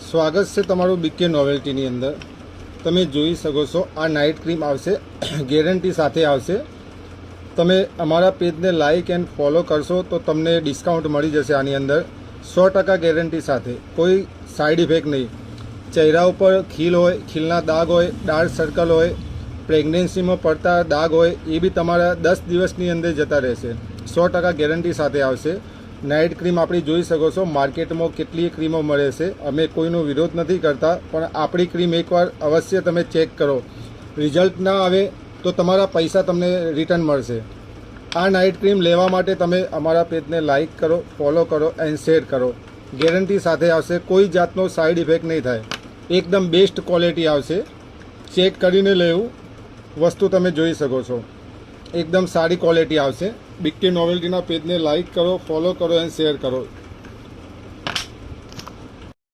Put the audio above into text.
સ્વાગત છે તમારું બીકે નોવેલ્ટીની અંદર। તમે જોઈ શકો છો આ નાઇટ ક્રીમ આવશે, ગેરંટી સાથે આવશે। તમે અમારા પેજને લાઇક એન્ડ ફોલો કરશો તો તમને ડિસ્કાઉન્ટ મળી જશે આની અંદર 100% ગેરંટી સાથે, કોઈ સાઇડ ઇફેક્ટ નહીં। ચહેરા ઉપર ખીલ હોય, ખીલના દાગ હોય, ડાર્ક સર્કલ હોય, પ્રેગ્નન્સીમાં પડતા દાગ હોય એ બી તમારા 10 દિવસની અંદર જતા રહેશે। 100% ગેરંટી સાથે આવશે। નાઇટ ક્રીમ આપણી જોઈ શકો છો, માર્કેટમાં કેટલી ક્રીમો મળે છે, અમે કોઈનો વિરોધ નથી કરતા, પણ આપણી ક્રીમ એકવાર અવશ્ય તમે ચેક કરો। રિઝલ્ટ ના આવે તો તમારા પૈસા તમને રિટર્ન મળશે। આ નાઇટ ક્રીમ લેવા માટે તમે અમારા પેજને લાઇક કરો, ફોલો કરો એન્ડ શેર કરો। ગેરંટી સાથે આવશે, કોઈ જાતનો સાઇડ ઇફેક્ટ નહીં થાય, એકદમ બેસ્ટ ક્વોલિટી આવશે। ચેક કરીને લેવું વસ્તુ તમે જોઈ શકો છો, એકદમ સારી ક્વોલિટી આવશે। બીકે નોવેલ્ટીના પેજને લાઇક કરો, ફોલો કરો એન્ડ શેર કરો।